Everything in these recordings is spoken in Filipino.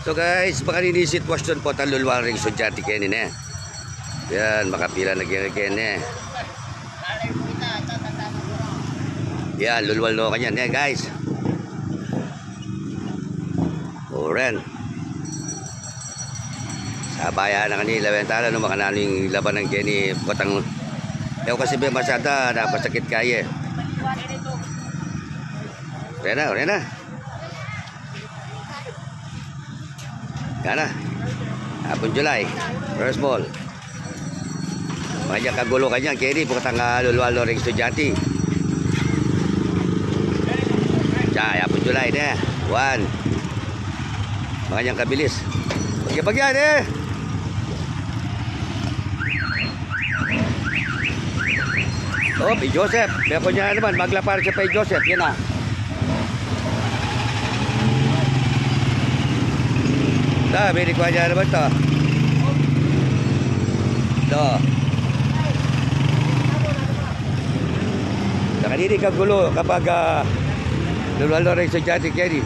So guys, baka nini sitwasyon po talulwal ring estudyante kenin eh. Yan, makapila na ken eh. Yan, lulwal no kanyan eh guys. Oren. Sabaya na kanila bentala no makanaling laban ng keni potang. Ew kasi be masada napasakit kaya. Rena. Kana. Hapon July. First ball. Kanya kagulo kanya kini potang lulwal ring estudyante. Ya, hapon July deh. 1. Makanya kabilis. Pagi-pagi deh. Oh, P. Joseph. Beko niya naman, maglapar siya P. Joseph. Yan na. Bili ko niya naman to. Ito. Nakadinig ang gulo kapag lulalo rin sa Jati Kenny.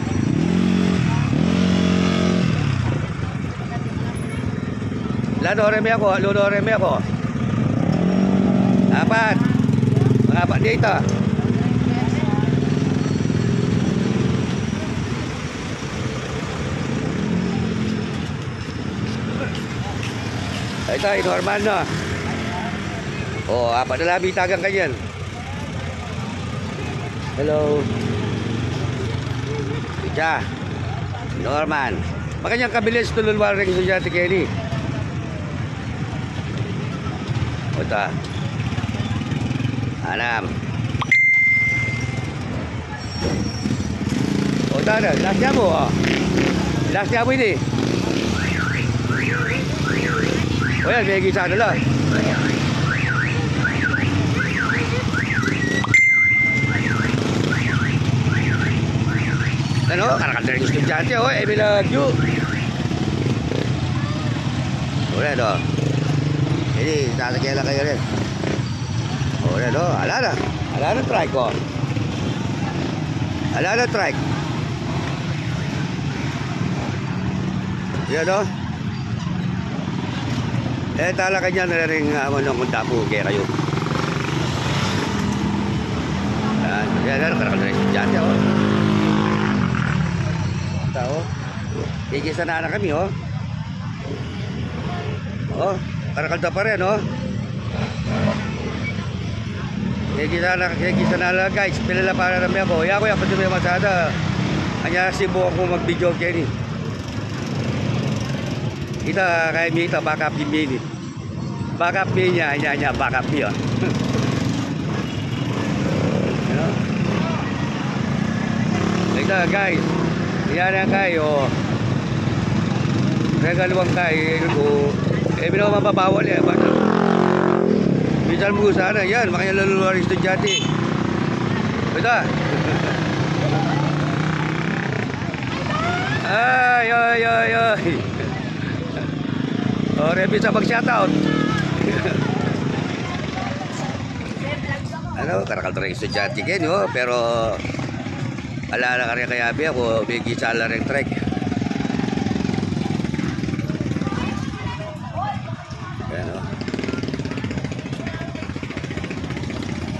Lalo reme ako. 4. Apa dito? Ito, normal no. Oh, apa na labi tagang kanyan. Hello. Ija. Normal. Makanya kabilis tululwal ring estudyante Kenny. Ota. 6. Oh, tak ada. Last nyamuk ah. Last nyamuk ini. Oh ya, pergi sana lah. Ano, karakan dari estudyante oh, bila ju. Boleh dah. Ini tak sekali kayak ni. Udah doh, ada strike kok. Ada strike. Ya doh. Tala kanya na rin manong tapo kaya kayo. Yan, karakal na rin estudyante oh. Tao. Gigisa na kami oh. Oh, karakal na pa rin oh. Kaya kita na guys, pilala para na may ako. Yako yung patuloy masada. Kanya sibo ako mag-video kaya ni. Kita kaya kita backup ini. Backup niya, backup niya. Kita guys, yan kayo. Kaya kaluwang kayo. Binaw mapabawal eh. Bisan mo sana yan, makanya luluwar estudyante. Betul? Ay. Oh, bisa mag-shoutout. Ano, karakal rin estudyante kayo, no? Pero alala ka rin kaya ako, bigi sala rin trek.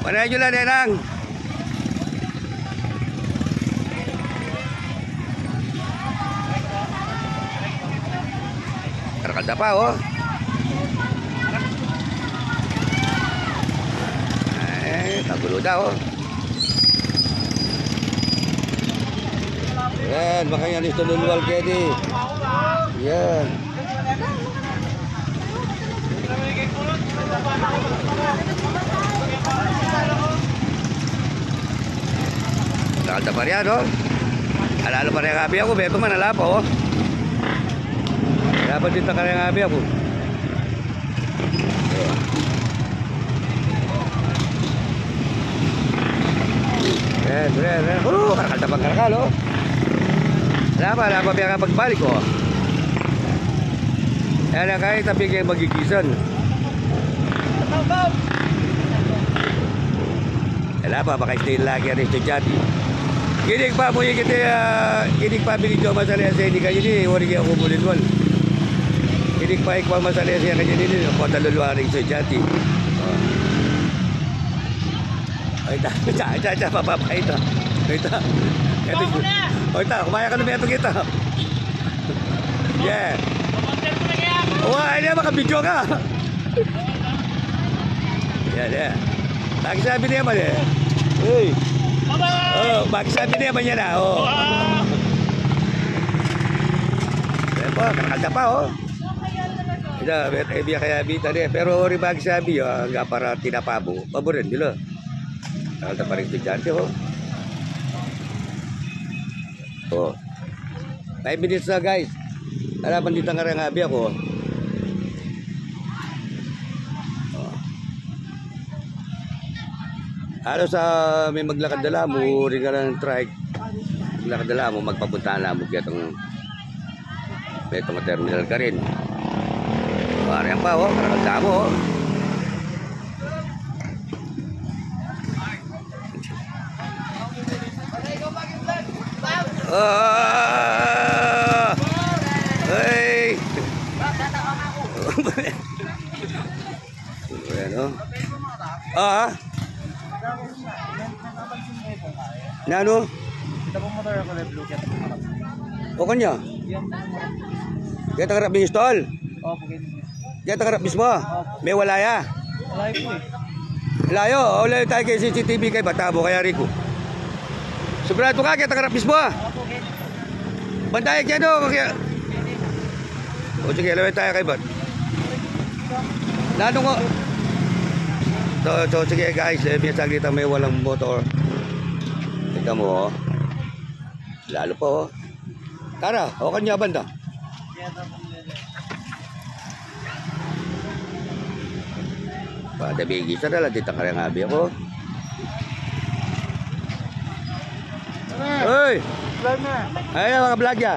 Mana nyo lang, Nenang? Terkalda pa, oh. Kagulo daw, oh. Yan, makanya nito lulwal kedi. Yan. Kalda pa rin oh. Alala pa rin gabi ako, beto man alapa oh. Dapat dito ka rin gabi ako. Ren. Kalda pa karakal oh. Alapa biya ka pagbalik oh. Ayan na kahit tapi kayo magigisan. Alapa baka stay lagi ang estudyante. Kinig pa mo kita kinig pa binidyo masalaya sa hindi kanya ni wari kaya kumulin wal. Kinig pa ikwa masalaya sa kanya ni ko talulwaring sa jati. Ay ta papapay ito. Ito. Ito, kumaya ka na meto kita. Yeah. Wah, ini makabidyo ka. Yeah. Magsabi niya man eh. Uy. Oh, magsabi niya man yan ah. Oh. Ayan po, kakanda pa oh. Ito, biya kaya bita niya. Pero ori magsabi oh, hanggang para tinapabo. Paborin nila. Kakanda pa rin estudyante oh. Oh. 5 minutes na guys. Harapan dito nga rin abi ako. Oh. Halos may maglakad dala mo, rin ka ng trike. Maglakad dala mo, magpapuntahan na mo itong terminal ka rin. Parang pa oh, karakanda mo oh. Hey. Bueno. Nano? Kita po motor ako na blue cat. O kanya? Kaya takarap ng stall? Opo, ganyan. Kaya takarap mismo? May walaya? Wala po eh. Layo, wala tayo kay CCTV kay Batabo kaya Rico. Sobrado ka kaya takarap mismo? Opo, ganyan. Bandayan kaya doon kaya. O sige, laway tayo kay Bat. Nano ko? So sige guys, minsan kita may walang motor. Tignan mo oh. Lalo pa oh. Tara, o kanya banda. Pada bigi sa dala dito ka rin abi ako. Hoy! Vlog na. Ayun mga vlog ya.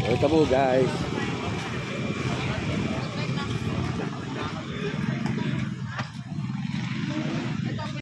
Ito mo guys.